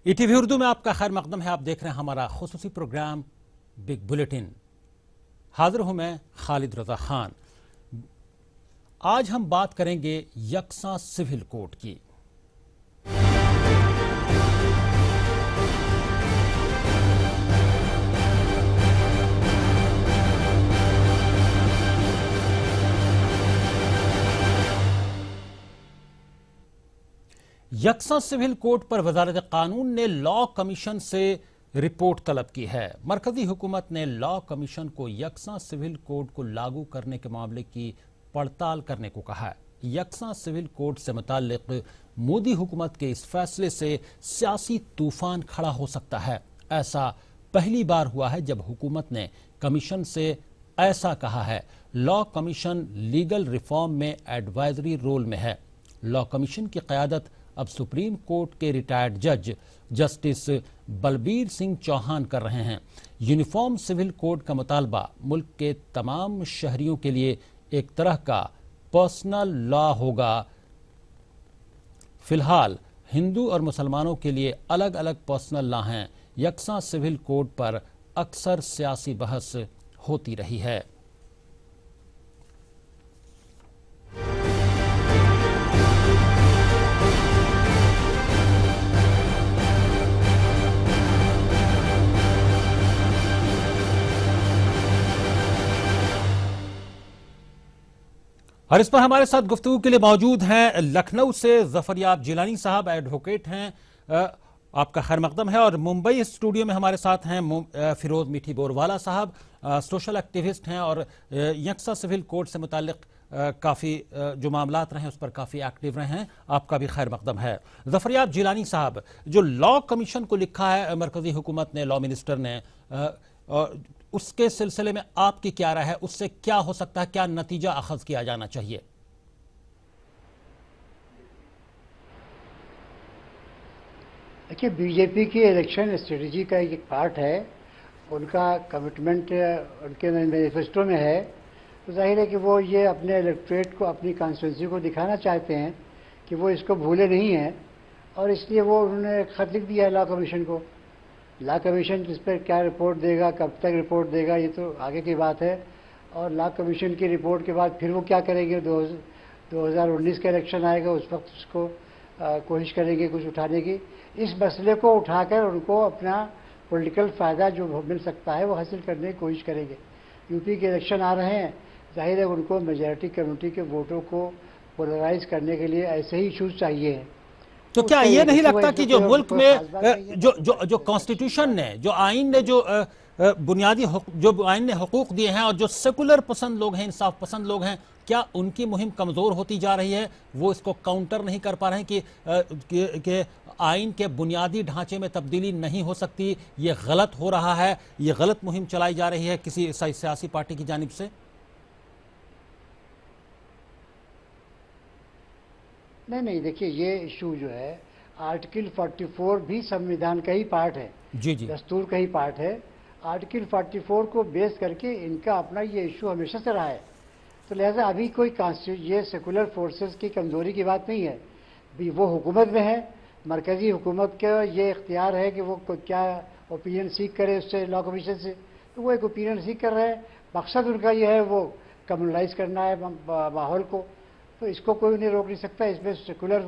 ETV Urdu में आपका खैर मकदम है। आप देख रहे हैं हमारा खुसूसी प्रोग्राम बिग बुलेटिन। हाजिर हूं मैं खालिद रजा खान। आज हम बात करेंगे यकसा सिविल कोड की। यकसा सिविल कोड पर वजारत कानून ने लॉ कमीशन से रिपोर्ट तलब की है। मरकजी हुकूमत ने लॉ कमीशन को यकसा सिविल कोड को लागू करने के मामले की पड़ताल करने को कहा है। यकसा सिविल कोड से मुताल्लिक मोदी हुकूमत के इस फैसले से सियासी तूफान खड़ा हो सकता है। ऐसा पहली बार हुआ है जब हुकूमत ने कमीशन से ऐसा कहा है। लॉ कमीशन लीगल रिफॉर्म में एडवाइजरी रोल में है। लॉ कमीशन की क़यादत अब सुप्रीम कोर्ट के रिटायर्ड जज जस्टिस बलबीर सिंह चौहान कर रहे हैं। यूनिफॉर्म सिविल कोड का मुतालबा मुल्क के तमाम शहरियों के लिए एक तरह का पर्सनल लॉ होगा। फिलहाल हिंदू और मुसलमानों के लिए अलग अलग पर्सनल लॉ हैं। यकसा सिविल कोड पर अक्सर सियासी बहस होती रही है। और इस पर हमारे साथ गुफ्तगू के लिए मौजूद हैं लखनऊ से जफरयाब जिलानी साहब, एडवोकेट हैं। आपका खैर मकदम है। और मुंबई स्टूडियो में हमारे साथ हैं फिरोज मीठी बोरवाला साहब, सोशल एक्टिविस्ट हैं और यकसा सिविल कोड से मुताल्लिक काफ़ी जो मामलात रहे हैं उस पर काफ़ी एक्टिव रहे हैं। आपका भी खैर मकदम है। जफरयाब जिलानी साहब, जो लॉ कमीशन को लिखा है मरकजी हुकूमत ने, लॉ मिनिस्टर ने, उसके सिलसिले में आपकी क्या राय है? उससे क्या हो सकता है, क्या नतीजा अखज़ किया जाना चाहिए? देखिए, बीजेपी की इलेक्शन स्ट्रेटजी का एक पार्ट है। उनका कमिटमेंट उनके मैनिफेस्टो में है। तो जाहिर है कि वो ये अपने इलेक्टोरेट को, अपनी कॉन्स्टिट्यूंसी को दिखाना चाहते हैं कि वो इसको भूले नहीं हैं, और इसलिए वो उन्होंने खत लिख दिया है लॉ कमीशन को। लॉ कमीशन इस पर क्या रिपोर्ट देगा, कब तक रिपोर्ट देगा, ये तो आगे की बात है। और लॉ कमीशन की रिपोर्ट के बाद फिर वो क्या करेंगे, 2019 का इलेक्शन आएगा, उस वक्त उसको कोशिश करेंगे कुछ उठाने की। इस मसले को उठाकर उनको अपना पॉलिटिकल फ़ायदा जो मिल सकता है वो हासिल करने की कोशिश करेंगे। यूपी के इलेक्शन आ रहे हैं, जाहिर है उनको मेजॉरिटी कम्युनिटी के वोटों को पोलराइज करने के लिए ऐसे ही इश्यूज चाहिए हैं। तो क्या ये नहीं लगता कि जो मुल्क में जो कॉन्स्टिट्यूशन ने, जो आइन ने, जो बुनियादी जो आइन ने हुकूक दिए हैं और जो सेकुलर पसंद लोग हैं, इंसाफ पसंद लोग हैं, क्या उनकी मुहिम कमज़ोर होती जा रही है? वो इसको काउंटर नहीं कर पा रहे हैं कि आइन के बुनियादी ढांचे में तब्दीली नहीं हो सकती, ये गलत हो रहा है, ये गलत मुहिम चलाई जा रही है किसी सियासी पार्टी की जानिब से? नहीं, देखिए, ये इशू जो है आर्टिकल 44 भी संविधान का ही पार्ट है, जी जी, दस्तूर का ही पार्ट है। आर्टिकल 44 को बेस करके इनका अपना ये इशू हमेशा से रहा है। तो लिहाजा अभी कोई ये सेकुलर फोर्सेस की कमज़ोरी की बात नहीं है। वो हुकूमत में है, मरकज़ी हुकूमत का ये इख्तियार है कि वो क्या ओपिनियन सीख करे उससे, लॉ कमीशन से। तो वो एक ओपिनियन सीख कर रहे हैं। मकसद उनका ये है वो कम्युनलाइज करना है माहौल को। तो इसको कोई नहीं रोक नहीं सकता। इसमें सेकुलर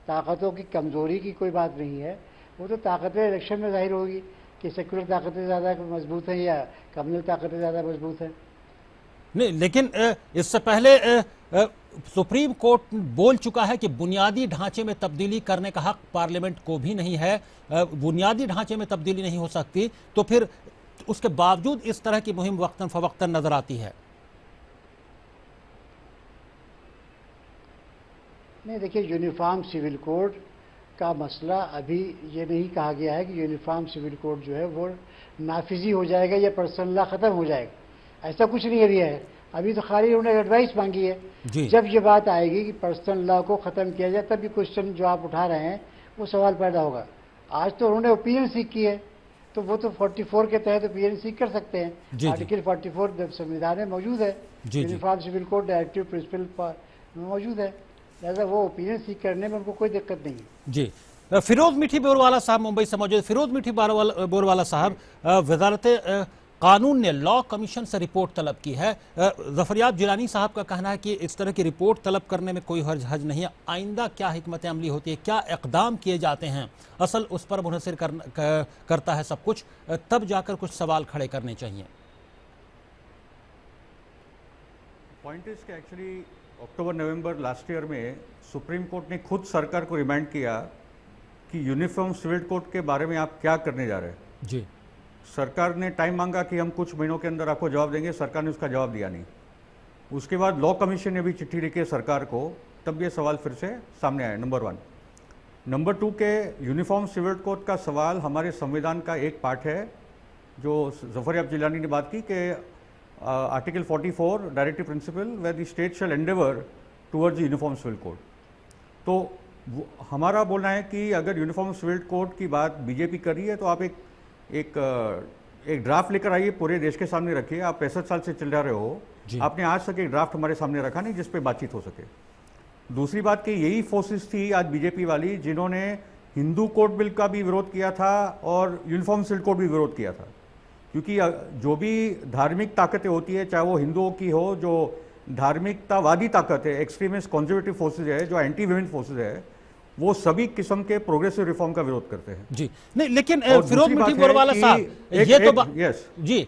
ताकतों की कमज़ोरी की कोई बात नहीं है। वो तो ताकतें इलेक्शन में जाहिर होगी कि सेकुलर ताकतें ज़्यादा मजबूत हैं या कम्युनल ताकतें ज़्यादा मजबूत हैं। नहीं, लेकिन इससे पहले सुप्रीम कोर्ट बोल चुका है कि बुनियादी ढांचे में तब्दीली करने का हक पार्लियामेंट को भी नहीं है। बुनियादी ढांचे में तब्दीली नहीं हो सकती, तो फिर उसके बावजूद इस तरह की मुहिम वक्तन फवक्तन नजर आती है। नहीं, देखिए, यूनिफॉर्म सिविल कोड का मसला अभी ये नहीं कहा गया है कि यूनिफॉर्म सिविल कोड जो है वो नाफिजी हो जाएगा या पर्सनल लॉ ख़त्म हो जाएगा। ऐसा कुछ नहीं अभी है। अभी तो खाली उन्होंने एडवाइस मांगी है। जब ये बात आएगी कि पर्सनल लॉ को ख़त्म किया जाए, तब भी क्वेश्चन जो आप उठा रहे हैं वो सवाल पैदा होगा। आज तो उन्होंने ओपिनियन सीख की है, तो वो तो 44 के तहत ओपिनियन सीख कर सकते हैं। आर्टिकल 44 संविधान में मौजूद है, uniform civil code directive principle में मौजूद है। लिहाजा वो ओपिनियन सीख करने में उनको कोई दिक्कत नहीं है। जी, फिरोज मीठी बोरवाला साहब मुंबई से मौजूद। फिरोज मीठी बोरवाला साहब, वजारत कानून ने लॉ कमीशन से रिपोर्ट तलब की है। ज़फ़रयाब जिलानी साहब का कहना है कि इस तरह की रिपोर्ट तलब करने में कोई हर्ज नहीं है। आइंदा क्या हिकमत अमली होती है, क्या इक़दाम किए जाते हैं, असल उस पर मुनहसर करता है सब कुछ, तब जाकर कुछ सवाल खड़े करने चाहिए। पॉइंट इज कि एक्चुअली अक्टूबर नवंबर लास्ट ईयर में सुप्रीम कोर्ट ने खुद सरकार को रिमाइंड किया कि यूनिफॉर्म सिविल कोड के बारे में आप क्या करने जा रहे हैं। जी, सरकार ने टाइम मांगा कि हम कुछ महीनों के अंदर आपको जवाब देंगे, सरकार ने उसका जवाब दिया नहीं। उसके बाद लॉ कमीशन ने भी चिट्ठी लिखी है सरकार को, तब ये सवाल फिर से सामने आया। नंबर 1। नंबर 2 के यूनिफॉर्म सिविल कोड का सवाल हमारे संविधान का एक पार्ट है, जो ज़फ़रयाब जिलानी ने बात की कि article 44 directive principle where the state shall endeavour towards uniform civil code. तो हमारा बोलना है कि अगर यूनिफॉर्म सिविल कोड की बात बीजेपी कर रही है तो आप एक ड्राफ्ट लेकर आइए, पूरे देश के सामने रखिए। आप 65 साल से चल रहे हो, आपने आज तक एक ड्राफ्ट हमारे सामने रखा नहीं जिस पे बातचीत हो सके। दूसरी बात कि यही फोर्सेस थी आज बीजेपी वाली जिन्होंने हिंदू कोड बिल का भी विरोध किया था और यूनिफॉर्म सिविल कोड भी विरोध किया था, क्योंकि जो भी धार्मिक ताकतें होती है, चाहे वो हिंदुओं की हो, जो धार्मिकतावादी ताकत है, एक्सट्रीमिस्ट कॉन्जर्वेटिव फोर्सेज है, जो एंटी वुमेन फोर्सेज है, वो सभी किस्म के प्रोग्रेसिव रिफॉर्म का विरोध करते हैं। जी नहीं, लेकिन फिरोज मीठी बोरवाला साहब, ये तो यस जी,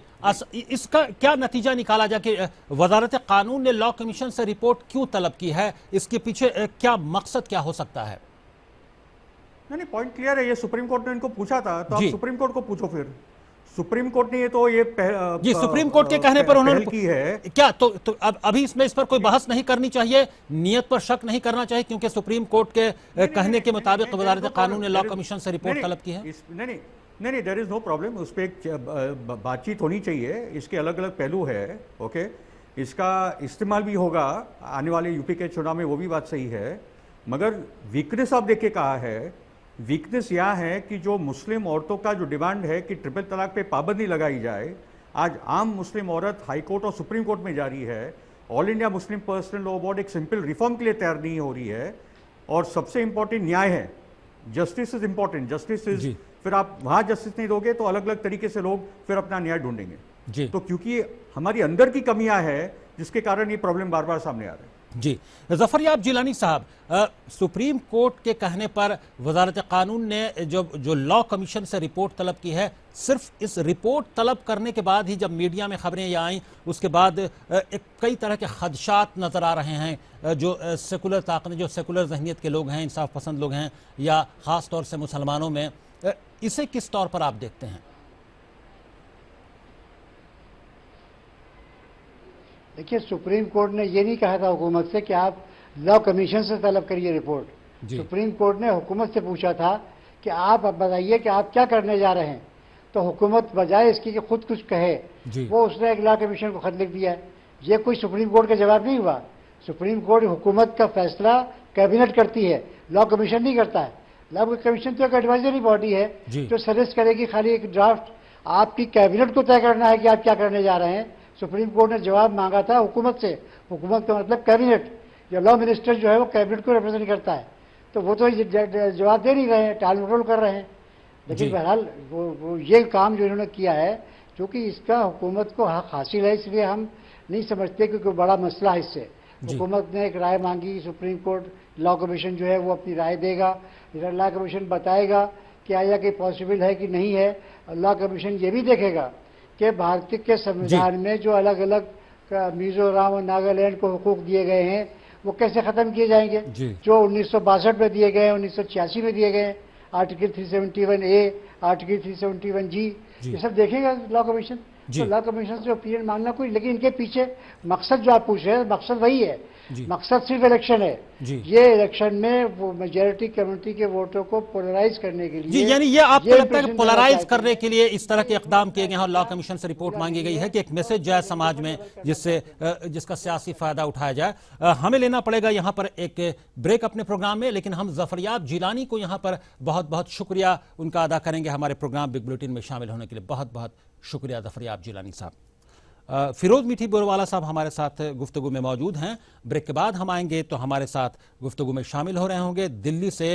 इसका क्या नतीजा निकाला जाए कि वजारत कानून ने लॉ कमीशन से रिपोर्ट क्यों तलब की है, इसके पीछे क्या मकसद क्या हो सकता है? नहीं, पॉइंट क्लियर है। ये सुप्रीम कोर्ट ने इनको पूछा था, तो आप सुप्रीम कोर्ट को पूछो। फिर सुप्रीम कोर्ट ने ये तो ये जी सुप्रीम कोर्ट के कहने पर उन्होंने की है क्या, तो अभी इसमें इस पर कोई बहस नहीं करनी चाहिए, नियत पर शक नहीं करना चाहिए, क्योंकि सुप्रीम कोर्ट के कहने के मुताबिक वजारत कानून ने लॉ कमीशन से रिपोर्ट तलब की है। नहीं, देयर इज नो प्रॉब्लम। उस पर एक बातचीत होनी चाहिए। इसके अलग अलग पहलू है, ओके। इसका इस्तेमाल भी होगा आने वाले यूपी के चुनाव में, वो भी बात सही है। मगर वीकनेस आप देख के कहा है, वीकनेस यह है कि जो मुस्लिम औरतों का जो डिमांड है कि ट्रिपल तलाक पे पाबंदी लगाई जाए, आज आम मुस्लिम औरत हाई कोर्ट और सुप्रीम कोर्ट में जा रही है। All India Muslim personal law board एक सिंपल रिफॉर्म के लिए तैयार नहीं हो रही है। और सबसे इंपॉर्टेंट न्याय है, justice is important. Justice is, फिर आप वहां जस्टिस नहीं दोगे तो अलग अलग तरीके से लोग फिर अपना न्याय ढूंढेंगे जी। तो क्योंकि हमारी अंदर की कमियां हैं जिसके कारण ये प्रॉब्लम बार बार सामने आ रहे हैं। जी, ज़फ़रयाब जिलानी साहब, सुप्रीम कोर्ट के कहने पर वजारत कानून ने जो लॉ कमीशन से रिपोर्ट तलब की है, सिर्फ इस रिपोर्ट तलब करने के बाद ही जब मीडिया में खबरें ये आईं, उसके बाद कई तरह के खदशात नज़र आ रहे हैं। जो सेकुलर ताकतें, जो सेकुलर जहनीत के लोग हैं, इंसाफ पसंद लोग हैं, या ख़ास तौर से मुसलमानों में, इसे किस तौर पर आप देखते हैं? देखिए, सुप्रीम कोर्ट ने ये नहीं कहा था हुकूमत से कि आप लॉ कमीशन से तलब करिए रिपोर्ट। सुप्रीम कोर्ट ने हुकूमत से पूछा था कि आप अब बताइए कि आप क्या करने जा रहे हैं। तो हुकूमत बजाय इसकी कि खुद कुछ कहे, वो उसने एक लॉ कमीशन को खत लिख दिया है। ये कोई सुप्रीम कोर्ट का जवाब नहीं हुआ। सुप्रीम कोर्ट हुकूमत का फैसला कैबिनेट करती है, लॉ कमीशन नहीं करता है। लॉ कमीशन तो एक एडवाइजरी बॉडी है जो सजेस्ट करेगी, खाली एक ड्राफ्ट आपकी कैबिनेट को तय करना है कि आप क्या करने जा रहे हैं। सुप्रीम कोर्ट ने जवाब मांगा था हुकूमत से। हुकूमत का मतलब कैबिनेट, या लॉ मिनिस्टर जो है वो कैबिनेट को रिप्रेजेंट करता है। तो वो तो जवाब दे नहीं रहे हैं, टाल मटोल कर रहे हैं। लेकिन बहरहाल वो ये काम जो इन्होंने किया है, क्योंकि इसका हुकूमत को हक हासिल है, इसलिए हम नहीं समझते कि कोई बड़ा मसला है इससे। हुकूमत ने एक राय मांगी, सुप्रीम कोर्ट, लॉ कमीशन जो है वो अपनी राय देगा। लॉ कमीशन बताएगा कि आया कि पॉसिबल है कि नहीं है। लॉ कमीशन ये भी देखेगा कि भारत के संविधान में जो अलग अलग मिजोरम और नागालैंड को हुकूक दिए गए हैं वो कैसे ख़त्म किए जाएंगे, जो 1962 में दिए गए हैं, 1986 में दिए गए हैं, आर्टिकल 371A, आर्टिकल 371G, ये सब देखेगा लॉ कमीशन। तो लॉ कमीशन से ओपिनियन मांगना कोई, लेकिन इनके पीछे मकसद जो आप पूछ रहे हैं, मकसद वही है। मकसद सिर्फ इलेक्शन है। ये इलेक्शन में वो मेजॉरिटी कम्युनिटी के वोटों को पोलराइज करने के लिए, जी, यानी ये आपको लगता है कि पोलराइज करने के लिए इस तरह के इकदाम किए गए हैं और लॉ कमीशन से रिपोर्ट मांगी गई है कि एक मैसेज जाए समाज में जिसका सियासी फायदा उठाया जाए। हमें लेना पड़ेगा यहाँ पर एक ब्रेक अपने प्रोग्राम में, लेकिन हम ज़फ़रयाब जिलानी को यहाँ पर बहुत बहुत शुक्रिया उनका अदा करेंगे हमारे प्रोग्राम बिग बुलेटिन में शामिल होने के लिए। बहुत बहुत शुक्रिया ज़फ़रयाब जिलानी साहब। फिरोज मीठी बोरवाला साहब हमारे साथ गुफ्तगू में मौजूद हैं। ब्रेक के बाद हम आएंगे तो हमारे साथ गुफ्तगू में शामिल हो रहे होंगे दिल्ली से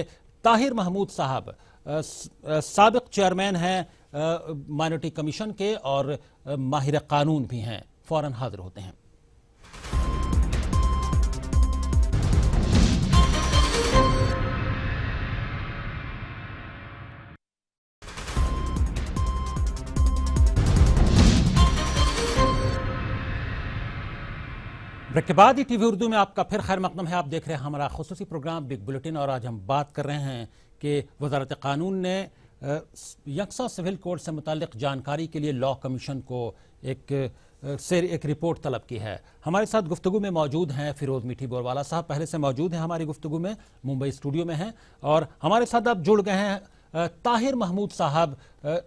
ताहिर महमूद साहब साबिक चेयरमैन हैं माइनॉरिटी कमीशन के और माहिर कानून भी हैं, फौरन हाजिर होते हैं। ब्रेक के बाद ही टीवी उर्दू में आपका फिर खैर मकदम है। आप देख रहे हैं हमारा खुसूसी प्रोग्राम बिग बुलेटिन और आज हम बात कर रहे हैं कि वजारत कानून ने यकसा सिविल कोड से मुताल्लिक जानकारी के लिए लॉ कमीशन को एक रिपोर्ट तलब की है। हमारे साथ गुफ्तगू में मौजूद हैं फिरोज मीठी बोरवाला साहब, पहले से मौजूद हैं हमारी गुफ्तगू में, मुंबई स्टूडियो में हैं, और हमारे साथ अब जुड़ गए हैं ताहिर महमूद साहब,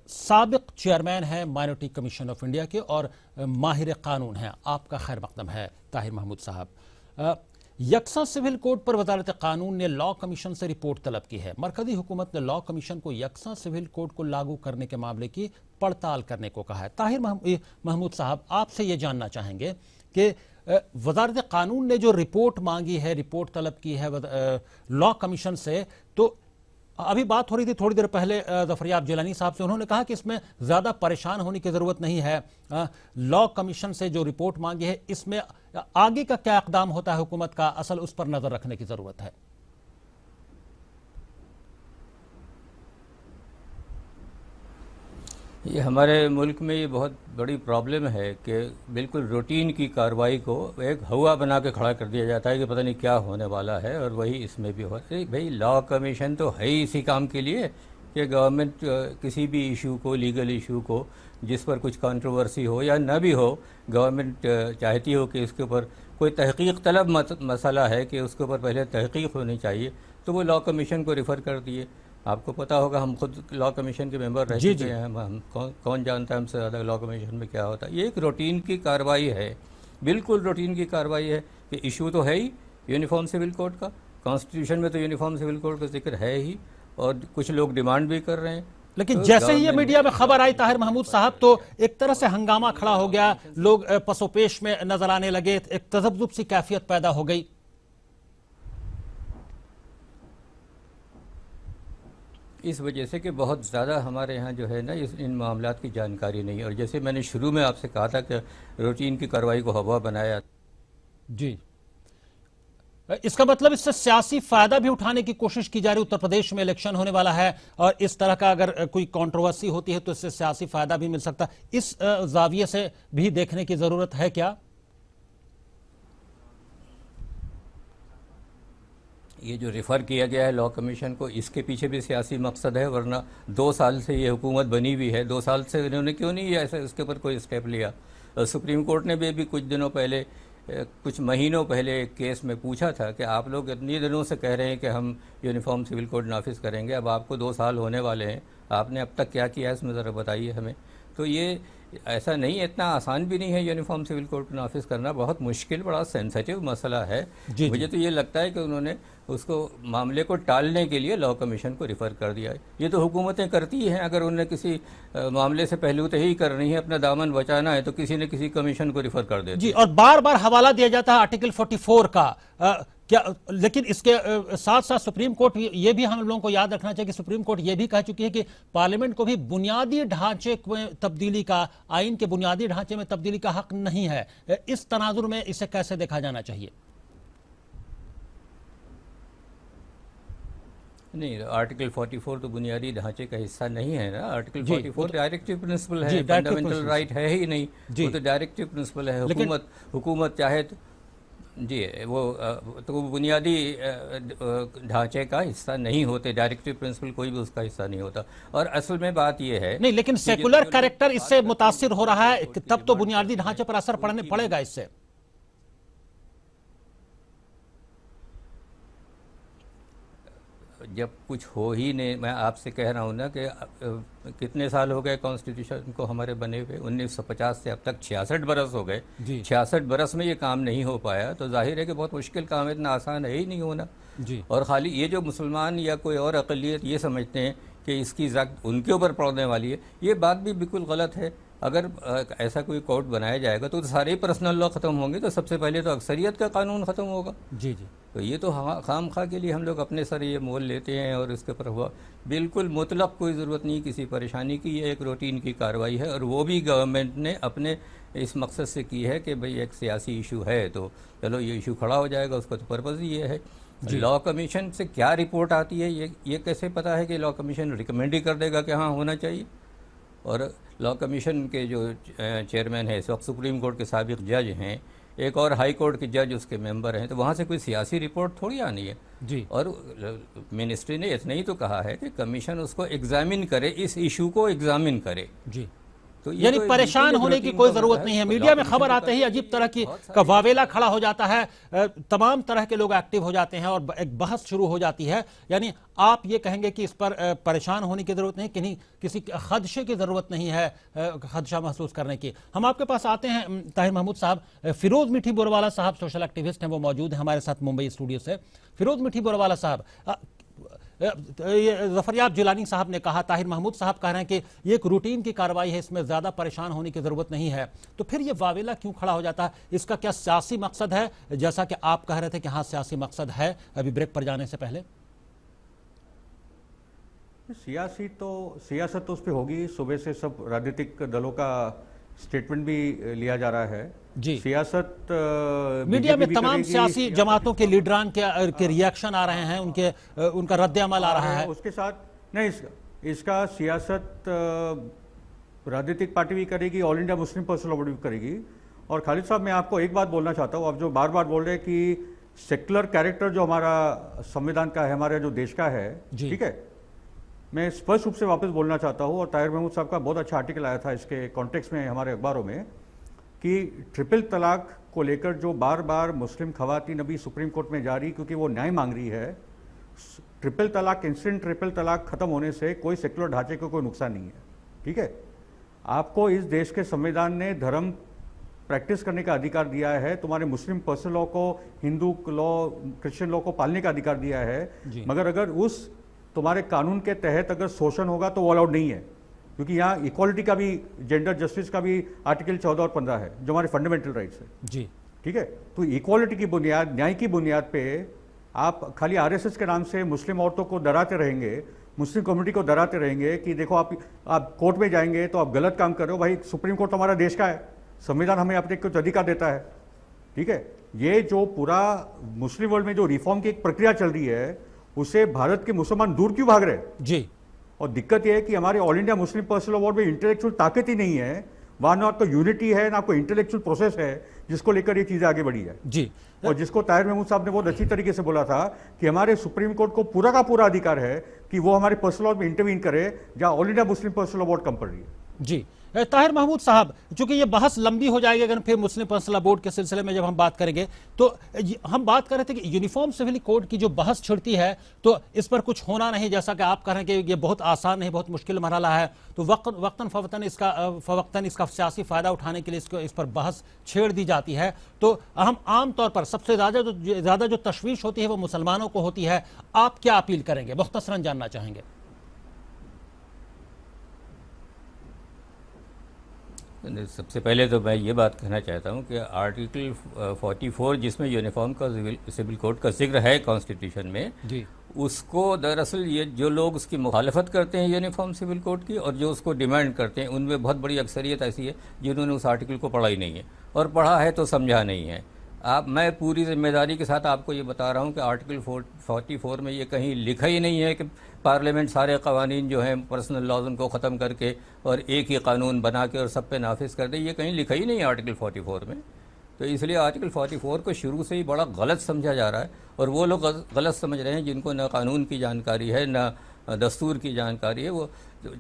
साबिक चेयरमैन हैं माइनॉरिटी कमीशन ऑफ इंडिया के और माहिर कानून हैं। आपका खैर मकदम है ताहिर महमूद साहब। यकसा सिविल कोड पर वजारत कानून ने लॉ कमीशन से रिपोर्ट तलब की है। मरकजी हुकूमत ने लॉ कमीशन को यकसा सिविल कोड को लागू करने के मामले की पड़ताल करने को कहा है। ताहिर महमूद साहब, आपसे ये जानना चाहेंगे कि वजारत कानून ने जो रिपोर्ट मांगी है, रिपोर्ट तलब की है लॉ कमीशन से, तो अभी बात हो रही थी थोड़ी देर पहले ज़फ़रयाब जिलानी साहब से, उन्होंने कहा कि इसमें ज़्यादा परेशान होने की ज़रूरत नहीं है। लॉ कमीशन से जो रिपोर्ट मांगी है, इसमें आगे का क्या इक़दाम होता है हुकूमत का, असल उस पर नज़र रखने की ज़रूरत है। ये हमारे मुल्क में ये बहुत बड़ी प्रॉब्लम है कि बिल्कुल रूटीन की कार्रवाई को एक हवा बना के खड़ा कर दिया जाता है कि पता नहीं क्या होने वाला है, और वही इसमें भी हो। भाई लॉ कमीशन तो है ही इसी काम के लिए कि गवर्नमेंट किसी भी इशू को, लीगल इशू को, जिस पर कुछ कंट्रोवर्सी हो या न भी हो, गवर्नमेंट चाहती हो कि इसके ऊपर कोई तहकीक तलब मसला है कि उसके ऊपर पहले तहकीक होनी चाहिए, तो वो लॉ कमीशन को रिफ़र कर दिए। आपको पता होगा, हम खुद लॉ कमीशन के मेंबर रह चुके हैं, हम कौन जानता है हमसे ज़्यादा लॉ कमीशन में क्या होता है। ये एक रूटीन की कार्रवाई है, बिल्कुल रूटीन की कार्रवाई है कि इशू तो है ही यूनिफॉर्म सिविल कोड का, कॉन्स्टिट्यूशन में तो यूनिफॉर्म सिविल कोड का जिक्र है ही, और कुछ लोग डिमांड भी कर रहे हैं। लेकिन तो जैसे ही ये मीडिया में खबर आई ताहिर महमूद साहब, तो एक तरह से हंगामा खड़ा हो गया, लोग पसोपेश में नजर आने लगे, एक तजब्जुब सी कैफियत पैदा हो गई। इस वजह से कि बहुत ज़्यादा हमारे यहाँ जो है ना इन मामलात की जानकारी नहीं है, और जैसे मैंने शुरू में आपसे कहा था कि रूटीन की कार्रवाई को हवा बनाया। जी, इसका मतलब इससे सियासी फायदा भी उठाने की कोशिश की जा रही। उत्तर प्रदेश में इलेक्शन होने वाला है और इस तरह का अगर कोई कंट्रोवर्सी होती है तो इससे सियासी फायदा भी मिल सकता है। इस जाविये से भी देखने की जरूरत है क्या? ये जो रेफ़र किया गया है लॉ कमीशन को, इसके पीछे भी सियासी मकसद है, वरना 2 साल से ये हुकूमत बनी हुई है, 2 साल से इन्होंने क्यों नहीं ऐसे इसके ऊपर कोई स्टेप लिया। सुप्रीम कोर्ट ने भी कुछ दिनों पहले, कुछ महीनों पहले एक केस में पूछा था कि आप लोग इतनी दिनों से कह रहे हैं कि हम यूनिफॉर्म सिविल कोड नाफिज करेंगे, अब आपको 2 साल होने वाले हैं, आपने अब तक क्या किया है इसमें ज़रा बताइए हमें। तो ये ऐसा नहीं है, इतना आसान भी नहीं है यूनिफॉर्म सिविल कोड को नाफिज करना, बहुत मुश्किल, बड़ा सेंसिटिव मसला है। मुझे तो ये लगता है कि उन्होंने उसको मामले को टालने के लिए लॉ कमीशन को रिफ़र कर दिया है। ये तो हुकूमतें करती हैं, अगर उन्हें किसी मामले से पहलूतही करनी है, अपना दामन बचाना है, तो किसी न किसी कमीशन को रिफ़र कर देते। जी, और बार बार हवाला दिया जाता है आर्टिकल 44 का, क्या, लेकिन इसके साथ साथ सुप्रीम कोर्ट, ये भी हम लोगों को याद रखना चाहिए कि सुप्रीम कोर्ट ये भी कह चुकी है कि पार्लियामेंट को भी बुनियादी ढांचे में तब्दीली का, आइन के बुनियादी ढांचे में तब्दीली का हक नहीं है। इस तनाजुर में इसे कैसे देखा जाना चाहिए? नहीं, आर्टिकल 44 तो बुनियादी ढांचे का हिस्सा नहीं है ना। आर्टिकल 44 डायरेक्टिव प्रिंसिपल है, फंडामेंटल राइट है ही नहीं, वो तो डायरेक्टिव प्रिंसिपल है। हुकूमत चाहे तो जी, वो तो बुनियादी ढांचे का हिस्सा नहीं होते, डायरेक्टिव प्रिंसिपल कोई भी उसका हिस्सा नहीं होता। और असल में बात ये है नहीं, लेकिन सेकुलर कैरेक्टर इससे मुतासिर हो रहा है, तब तो बुनियादी ढांचे पर असर पड़ेगा इससे। जब कुछ हो ही नहीं, मैं आपसे कह रहा हूँ ना कि कितने साल हो गए कॉन्स्टिट्यूशन को हमारे बने हुए, 1950 से अब तक 66 बरस हो गए। 66 बरस में ये काम नहीं हो पाया, तो जाहिर है कि बहुत मुश्किल काम है, इतना आसान है ही नहीं होना जी। और ख़ाली ये जो मुसलमान या कोई और अक़लियत ये समझते हैं कि इसकी ज़ख्त उनके ऊपर पड़ने वाली है, ये बात भी बिल्कुल गलत है। अगर ऐसा कोई कोर्ट बनाया जाएगा तो सारे पर्सनल लॉ ख़त्म होंगे, तो सबसे पहले तो अक्सरियत का कानून ख़त्म होगा। जी जी। तो ये तो खाम खा के लिए हम लोग अपने सर ये मोल लेते हैं और इसके ऊपर हुआ बिल्कुल मुतलक कोई ज़रूरत नहीं किसी परेशानी की। ये एक रूटीन की कार्रवाई है और वो भी गवर्नमेंट ने अपने इस मकसद से की है कि भाई एक सियासी इशू है तो चलो ये इशू खड़ा हो जाएगा, उसका तो पर्पज़ ही ये है। लॉ कमीशन से क्या रिपोर्ट आती है ये कैसे पता है कि लॉ कमीशन रिकमेंड ही कर देगा कि हाँ होना चाहिए? और लॉ कमीशन के जो चेयरमैन है इस वक्त सुप्रीम कोर्ट के साबिक जज हैं, एक और हाई कोर्ट के जज उसके मेंबर हैं, तो वहाँ से कोई सियासी रिपोर्ट थोड़ी आनी है जी। और मिनिस्ट्री ने इतना ही तो कहा है कि कमीशन उसको एग्जामिन करे, इस इशू को एग्जामिन करे जी। तो ये यानी तो परेशान बिल्कुल होने की रूटीन कोई का जरूरत मसला नहीं है। तो मीडिया लॉ में कमीशन खबर के आते ही पास अजीब तरह की बहुत सारी का वावेला खड़ा हो जाता है, तमाम तरह के लोग एक्टिव हो जाते हैं और एक बहस शुरू हो जाती है। यानी आप ये कहेंगे कि इस पर परेशान होने की जरूरत नहीं, किसी खदशे की जरूरत नहीं है, खदशा महसूस करने की। हम आपके पास आते हैं ताहिर महमूद साहब। फिरोज मिठी बुरवाला साहब सोशल एक्टिविस्ट हैं, वो मौजूद हैं हमारे साथ मुंबई स्टूडियो से। फिरोज मिठी बुरवाला साहब, ज़फरयाब जिलानी साहब ने कहा, ताहिर महमूद साहब कह रहे हैं कि ये एक रूटीन की कार्रवाई है, इसमें ज़्यादा परेशान होने की ज़रूरत नहीं है, तो फिर ये वावेला क्यों खड़ा हो जाता है? इसका क्या सियासी मकसद है, जैसा कि आप कह रहे थे कि हाँ सियासी मकसद है अभी ब्रेक पर जाने से पहले? सियासत तो उस पर होगी। सुबह से सब राजनीतिक दलों का स्टेटमेंट भी लिया जा रहा है जी। सियासत मीडिया में बीजेपी भी तमाम करेगी, सियासी जमातों के लीडरान के रिएक्शन आ रहे हैं, उनका रद्द अमल आ रहा है। उसके साथ नहीं, इसका सियासत राजनीतिक पार्टी भी करेगी, all India Muslim personal law board भी करेगी। और खालिद साहब, मैं आपको एक बात बोलना चाहता हूँ, आप जो बार बार बोल रहे हैं कि सेक्युलर कैरेक्टर जो हमारा संविधान का है, हमारे जो देश का है, ठीक है, मैं स्पष्ट रूप से वापस बोलना चाहता हूँ। और ताहिर महमूद साहब का बहुत अच्छा आर्टिकल आया था इसके कॉन्टेक्स्ट में हमारे अखबारों में कि ट्रिपल तलाक को लेकर जो बार बार मुस्लिम खवातीन अभी सुप्रीम कोर्ट में जा रही, क्योंकि वो न्याय मांग रही है। ट्रिपल तलाक, इंस्टेंट ट्रिपल तलाक खत्म होने से कोई सेक्युलर ढांचे को कोई नुकसान नहीं है, ठीक है। आपको इस देश के संविधान ने धर्म प्रैक्टिस करने का अधिकार दिया है, तुम्हारे मुस्लिम पर्सनल लॉ को, हिंदू लॉ, क्रिश्चियन लॉ को पालने का अधिकार दिया है, मगर अगर उस तुम्हारे कानून के तहत अगर शोषण होगा तो वो अलाउड नहीं है, क्योंकि यहाँ इक्वालिटी का भी, जेंडर जस्टिस का भी आर्टिकल 14 और 15 है जो हमारे फंडामेंटल राइट्स है जी, ठीक है। तो इक्वालिटी की बुनियाद, न्याय की बुनियाद पे आप खाली आरएसएस के नाम से मुस्लिम औरतों को डराते रहेंगे, मुस्लिम कम्युनिटी को डराते रहेंगे कि देखो आप कोर्ट में जाएंगे तो आप गलत काम कर रहे हो। भाई सुप्रीम कोर्ट हमारा देश का है, संविधान हमें अपने कुछ अधिकार देता है, ठीक है। ये जो पूरा मुस्लिम वर्ल्ड में जो रिफॉर्म की एक प्रक्रिया चल रही है, उसे भारत के मुसलमान दूर क्यों भाग रहे हैं जी। और दिक्कत यह है कि हमारे all India Muslim personal law board में इंटेलेक्चुअल ताकत ही नहीं है, वहां ना कोई यूनिटी है ना कोई इंटेलेक्चुअल प्रोसेस है जिसको लेकर ये चीजें आगे बढ़ी है जी। और जिसको ताहिर महमूद साहब ने बहुत अच्छी तरीके से बोला था कि हमारे सुप्रीम कोर्ट को पूरा का पूरा अधिकार है कि वो हमारे पर्सनल लॉ में इंटरवीन करे जहां all India Muslim personal law board कम पड़ रही है। जी ताहिर महमूद साहब, चूंकि ये बहस लंबी हो जाएगी अगर फिर मुस्लिम पर्सनल लॉ बोर्ड के सिलसिले में जब हम बात करेंगे, तो हम बात कर रहे थे कि यूनिफॉर्म सिविल कोड की जो बहस छिड़ती है तो इस पर कुछ होना नहीं, जैसा कि आप कह रहे हैं कि ये बहुत आसान नहीं, बहुत मुश्किल मरहला है, तो वक्तन फवक्तन इसका सियासी फायदा उठाने के लिए इस पर बहस छेड़ दी जाती है। तो हम आम तौर पर सबसे ज्यादा जो तशवीश होती है वो मुसलमानों को होती है। आप क्या अपील करेंगे, मुख्तसरन जानना चाहेंगे? सबसे पहले तो मैं ये बात कहना चाहता हूँ कि आर्टिकल 44 जिसमें यूनिफॉर्म का सिविल कोड का जिक्र है कॉन्स्टिट्यूशन में जी, उसको दरअसल ये जो लोग उसकी मुखालफत करते हैं यूनिफॉर्म सिविल कोड की और जो उसको डिमांड करते हैं, उनमें बहुत बड़ी अक्सरियत ऐसी है जिन्होंने उस आर्टिकल को पढ़ा ही नहीं है और पढ़ा है तो समझा नहीं है। मैं पूरी जिम्मेदारी के साथ आपको ये बता रहा हूँ कि आर्टिकल 44 में ये कहीं लिखा ही नहीं है कि पार्लियामेंट सारे कवानीन जो हैं पर्सनल लॉज उनको ख़त्म करके और एक ही कानून बना के और सब पे नाफिज कर दे। ये कहीं लिखा ही नहीं है आर्टिकल 44 में। तो इसलिए आर्टिकल 44 को शुरू से ही बड़ा गलत समझा जा रहा है और वो लोग गलत समझ रहे हैं जिनको न कानून की जानकारी है न दस्तूर की जानकारी है, वो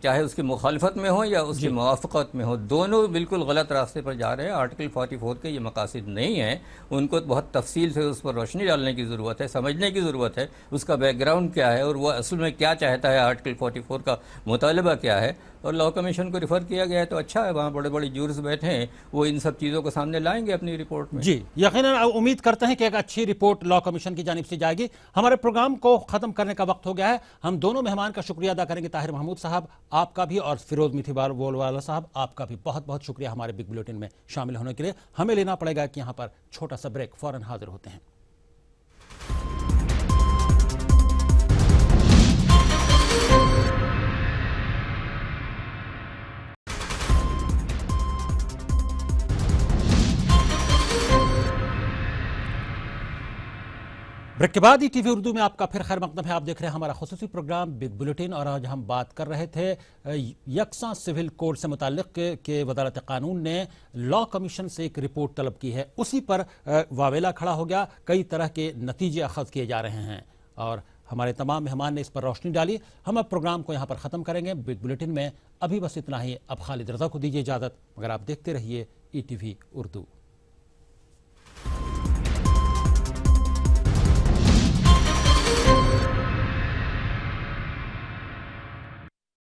चाहे उसकी मुखालफत में हो या उसकी मुवाफ़क़त में हो, दोनों बिल्कुल गलत रास्ते पर जा रहे हैं। आर्टिकल 44 के ये मकासद नहीं हैं, उनको बहुत तफसील से उस पर रोशनी डालने की ज़रूरत है, समझने की ज़रूरत है उसका बैकग्राउंड क्या है और वो असल में क्या चाहता है, आर्टिकल 44 का मुतालबा क्या है। और लॉ कमीशन को रिफ़र किया गया है तो अच्छा है, वहाँ बड़े बड़े जूर्स बैठे हैं, वो इन सब चीज़ों को सामने लाएंगे अपनी रिपोर्ट में। जी यकीनन उम्मीद करते हैं कि एक अच्छी रिपोर्ट लॉ कमीशन की जानिब से जाएगी। हमारे प्रोग्राम को ख़त्म करने का वक्त हो गया है। हम दोनों मेहमान का शुक्रिया अदा करेंगे, ताहिर महमूद साहब आपका भी, और फिरोज मिथीवाला साहब आपका भी बहुत बहुत शुक्रिया हमारे बिग बुलेटिन में शामिल होने के लिए। हमें लेना पड़ेगा कि यहाँ पर छोटा सा ब्रेक, फौरन हाजिर होते हैं। ब्रेक के बाद ईटीवी उर्दू में आपका फिर खैर मकदम है। आप देख रहे हैं हमारा खुसूसी प्रोग्राम बिग बुलेटिन, और आज हम बात कर रहे थे यकसा सिविल कोड से मुताल्लिक के वजारत कानून ने लॉ कमीशन से एक रिपोर्ट तलब की है। उसी पर वावेला खड़ा हो गया, कई तरह के नतीजे अखज़ किए जा रहे हैं और हमारे तमाम मेहमान ने इस पर रोशनी डाली। हम अब प्रोग्राम को यहाँ पर ख़त्म करेंगे बिग बुलेटिन में। अभी बस इतना ही। अब खालिद रज़ा को दीजिए इजाज़त, मगर आप देखते रहिए ईटीवी उर्दू।